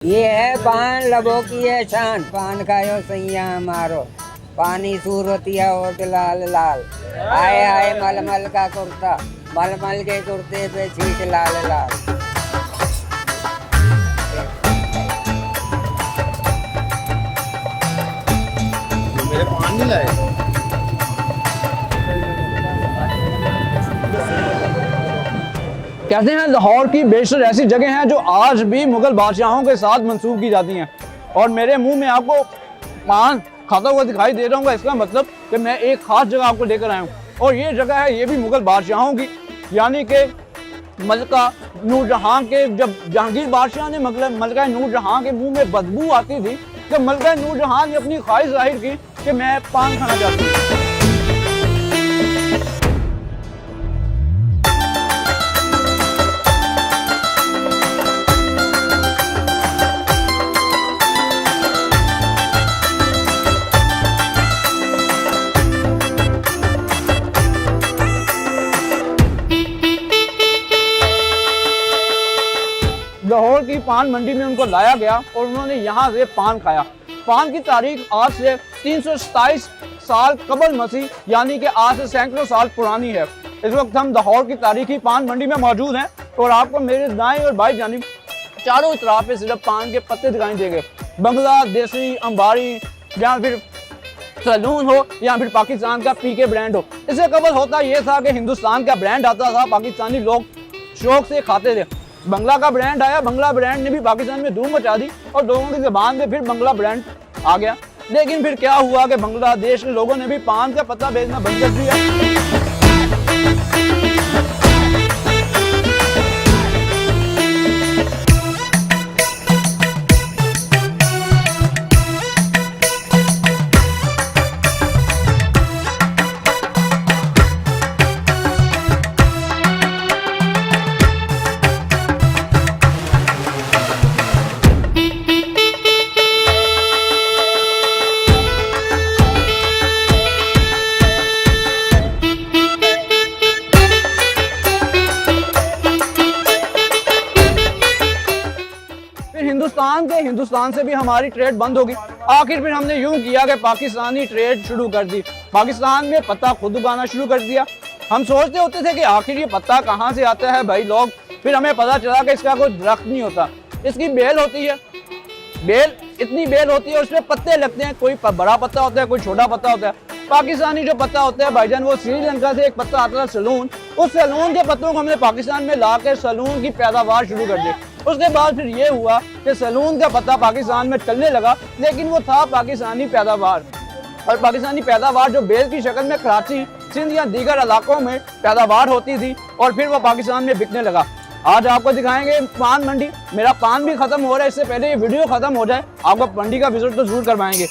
ये है पान लबो की है शान, पान खायो सैया हमारो, पानी सूरतिया और लाल लाल, आए आए मलमल का कुर्ता, मलमल के कुर्ते पे छीट लाल लाल। मेरे पान नहीं लाए। कहते हैं लाहौर की बेशतर ऐसी जगह हैं जो आज भी मुगल बादशाहों के साथ मंसूब की जाती हैं, और मेरे मुंह में आपको पान खाता हुआ दिखाई दे रहा हूँ। इसका मतलब कि मैं एक खास जगह आपको लेकर आया हूँ, और ये जगह है ये भी मुगल बादशाहों की, यानी कि मलका नूरजहां के। जब जहांगीर बादशाह ने मलका नूरजहां के मुंह में बदबू आती थी, तो मलका नूरजहां ने अपनी ख्वाहिश जाहिर की कि मैं पान खाना चाहती हूँ। लाहौर की पान मंडी में उनको लाया गया और उन्होंने यहाँ से पान खाया। पान की तारीख आज से 327 साल कबल मसीह, यानी कि आज से सैकड़ों साल पुरानी है। इस वक्त हम लाहौर की तारीखी पान मंडी में मौजूद हैं, और आपको मेरे दाएं और बाएं जानिब चारों तरफ पे सिर्फ पान के पत्ते दिखाई देंगे। बंगला, देसी, अंबारी, या फिर सैलून हो, या फिर पाकिस्तान का पीके ब्रांड हो। इससे कबल होता यह था कि हिंदुस्तान का ब्रांड आता था, पाकिस्तानी लोग शौक से खाते थे। बंगला का ब्रांड आया, बंगला ब्रांड ने भी पाकिस्तान में धूम मचा दी, और लोगों की ज़बान में फिर बंगला ब्रांड आ गया। लेकिन फिर क्या हुआ कि बांग्लादेश के लोगों ने भी पान का पत्ता बेचना बंद कर दिया। हिंदुस्तान से भी हमारी ट्रेड बंद होगी। आखिर फिर हमने यूं किया कि पाकिस्तानी ट्रेड शुरू कर दी। पाकिस्तान में पत्ता खुद उगाना शुरू कर दिया। हम सोचते होते थे कि आखिर ये पत्ता कहाँ से आता है भाई लोग। फिर हमें पता चला कि इसका कोई दरख्त नहीं होता, इसकी बेल होती है। बेल, इतनी बेल होती है, उसमें पत्ते लगते हैं। कोई बड़ा पत्ता होता है, कोई छोटा पत्ता होता है। पाकिस्तानी जो पत्ता होता है भाईजान, वो श्रीलंका से एक पत्ता आता था सैलून। उस सैलून के पत्तों को हमने पाकिस्तान में ला कर सैलून की पैदावार शुरू कर दी। उसके बाद फिर ये हुआ कि सैलून का पत्ता पाकिस्तान में चलने लगा, लेकिन वो था पाकिस्तानी पैदावार। और पाकिस्तानी पैदावार जो बेल की शक्ल में कराची, सिंध या दीगर इलाकों में पैदावार होती थी, और फिर वो पाकिस्तान में बिकने लगा। आज आपको दिखाएंगे पान मंडी। मेरा पान भी खत्म हो रहा है, इससे पहले ये वीडियो खत्म हो जाए आपको मंडी का विजिट तो जरूर करवाएंगे।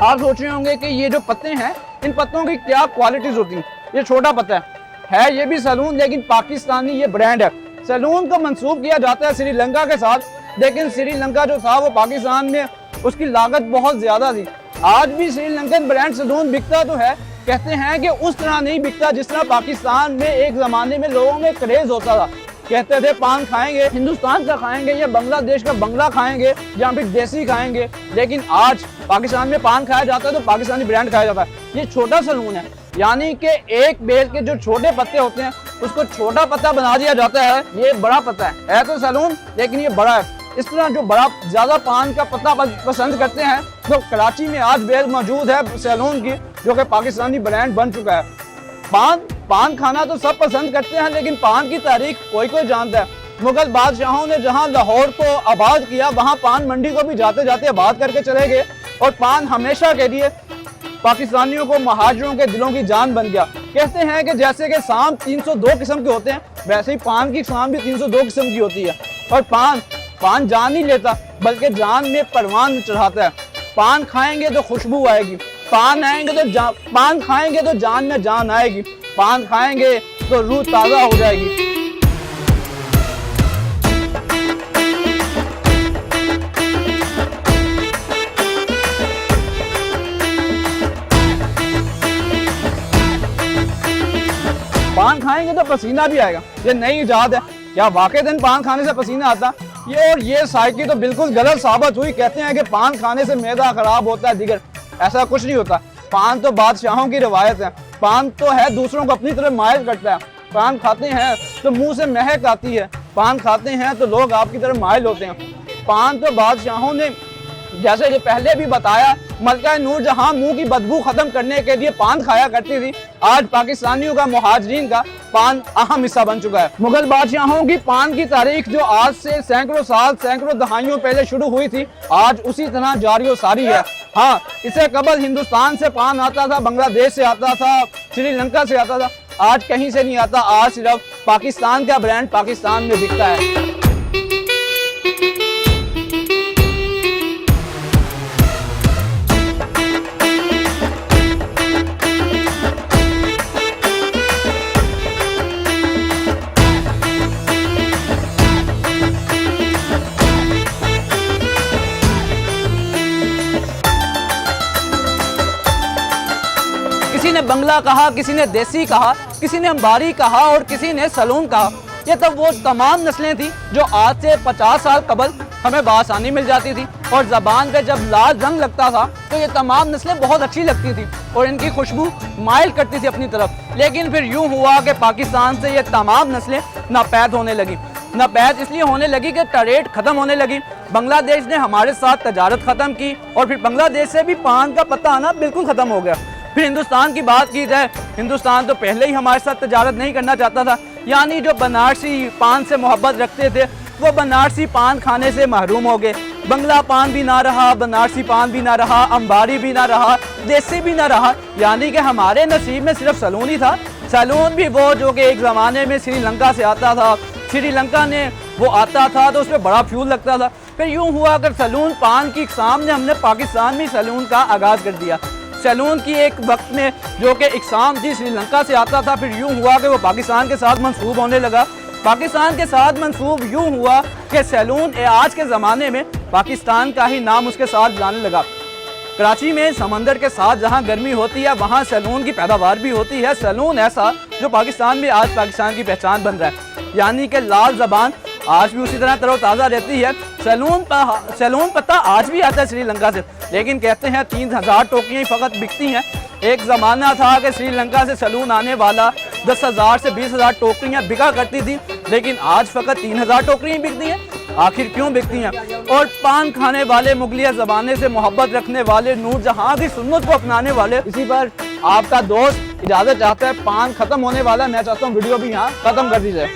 आप सोच रहे होंगे कि ये जो पत्ते हैं, इन पत्तों की क्या क्वालिटीज होती हैं। ये छोटा पत्ता है ये भी सैलून, लेकिन पाकिस्तानी ये ब्रांड है। सैलून को मंसूब किया जाता है श्रीलंका के साथ, लेकिन श्रीलंका जो था वो पाकिस्तान में उसकी लागत बहुत ज्यादा थी। आज भी श्रीलंकन ब्रांड सैलून बिकता तो है, कहते हैं कि उस तरह नहीं बिकता जिस तरह पाकिस्तान में एक जमाने में लोगों में क्रेज होता था। कहते थे पान खाएंगे, हिंदुस्तान का खाएंगे, या बांग्लादेश का बंगला खाएंगे, या फिर देसी खाएंगे। लेकिन आज पाकिस्तान में पान खाया जाता है तो पाकिस्तानी ब्रांड खाया जाता है। ये छोटा सैलून है, यानी कि एक बेल के जो छोटे पत्ते होते हैं उसको छोटा पत्ता बना दिया जाता है। ये बड़ा पत्ता है तो सैलून, लेकिन ये बड़ा है। इस तरह जो बड़ा ज्यादा पान का पत्ता पसंद करते हैं, तो कराची में आज बेल मौजूद है सैलून की, जो कि पाकिस्तानी ब्रांड बन चुका है। पान खाना तो सब पसंद करते हैं, लेकिन पान की तारीख कोई जानता है। मुगल बादशाहों ने जहां लाहौर को आबाद किया, वहां पान मंडी को भी जाते जाते आबाद करके चले गए, और पान हमेशा के लिए पाकिस्तानियों को, महाजरों के दिलों की जान बन गया। कहते हैं कि जैसे कि शाम 302 किस्म के होते हैं, वैसे ही पान की शाम भी 302 किस्म की होती है। और पान जान नहीं लेता, बल्कि जान में परवान चढ़ाता है। पान खाएंगे तो खुशबू आएगी, पान खाएंगे तो जान में जान आएगी, पान खाएंगे तो रूह ताज़ा हो जाएगी। पान खाएंगे तो पसीना भी आएगा। ये नई इजाद है, क्या वाकई दिन पान खाने से पसीना आता? ये साइकी तो बिल्कुल गलत साबित हुई। कहते हैं कि पान खाने से मैदा खराब होता है, दिगर ऐसा कुछ नहीं होता। पान तो बादशाहों की रवायत है, पान तो है दूसरों को अपनी तरफ मायल करता है। पान खाते हैं तो मुंह से महक आती है, पान खाते हैं तो लोग आपकी तरफ मायल होते हैं। पान तो बादशाहों ने, जैसे कि पहले भी बताया, मलका नूरजहां मुंह की बदबू खत्म करने के लिए पान खाया करती थी। आज पाकिस्तानियों का, मुहाजिरीन का पान अहम हिस्सा बन चुका है। मुगल बादशाहों की पान की तारीख जो आज से सैकड़ों साल, सैकड़ों दहाइयों पहले शुरू हुई थी, आज उसी तरह जारी सारी है। हाँ, इससे कबल हिंदुस्तान से पान आता था, बांग्लादेश से आता था, श्रीलंका से आता था। आज कहीं से नहीं आता, आज सिर्फ पाकिस्तान का ब्रांड पाकिस्तान में बिकता है। किसी ने बंगला कहा, किसी ने देसी कहा, किसी ने अंबारी कहा और किसी ने सलून कहा। ये तो वो तमाम नस्लें थी जो आज से 50 साल कबल हमें बासानी मिल जाती थी, और ज़बान पे जब लाल रंग लगता था तो ये तमाम नस्लें बहुत अच्छी लगती थी और इनकी खुशबू माइल करती थी अपनी तरफ। लेकिन फिर यूँ हुआ कि पाकिस्तान से ये तमाम नस्लें नापैद होने लगी। नापैद इसलिए होने लगी कि ट्रेड ख़त्म होने लगी। बांग्लादेश ने हमारे साथ तजारत ख़त्म की और फिर बांग्लादेश से भी पान का पत्ता आना बिल्कुल ख़त्म हो गया। फिर हिंदुस्तान की बात की जाए, हिंदुस्तान तो पहले ही हमारे साथ तजारत नहीं करना चाहता था, यानी जो बनारसी पान से मोहब्बत रखते थे वो बनारसी पान खाने से महरूम हो गए। बंगला पान भी ना रहा, बनारसी पान भी ना रहा, अंबारी भी ना रहा, देसी भी ना रहा, यानी कि हमारे नसीब में सिर्फ सलून ही था। सलून भी वो जो कि एक ज़माने में श्रीलंका से आता था, श्रीलंका ने वो आता था तो उसमें बड़ा फ्यूल लगता था। फिर यूँ हुआ अगर सलून पान की इकसाम ने हमने पाकिस्तान में सलून का आगाज़ कर दिया। सैलून की एक वक्त में जो कि इकसाम थी श्रीलंका से आता था, फिर यूँ हुआ कि वो पाकिस्तान के साथ मंसूब होने लगा। पाकिस्तान के साथ मंसूब यूँ हुआ कि सैलून आज के ज़माने में पाकिस्तान का ही नाम उसके साथ जाने लगा। कराची में समंदर के साथ जहाँ गर्मी होती है वहाँ सैलून की पैदावार भी होती है। सैलून ऐसा जो पाकिस्तान में आज पाकिस्तान की पहचान बन रहा है, यानी कि लाल ज़बान आज भी उसी तरह तरोताज़ा रहती है। सैलून पत्ता आज भी आता है श्रीलंका से, लेकिन कहते हैं 3000 टोकरियाँ ही फ़कत बिकती हैं। एक ज़माना था कि श्रीलंका से सैलून आने वाला 10,000 से 20,000 टोकरियाँ बिका करती थी, लेकिन आज फ़कत 3000 टोकरियाँ बिकती हैं। आखिर क्यों बिकती हैं? और पान खाने वाले, मुगलिया ज़माने से मोहब्बत रखने वाले, नूरजहां की सुन्नत को अपनाने वाले, इसी पर आपका दोस्त इजाज़त चाहता है। पान ख़त्म होने वाला है, मैं चाहता हूँ वीडियो भी यहाँ ख़त्म कर दी जाए।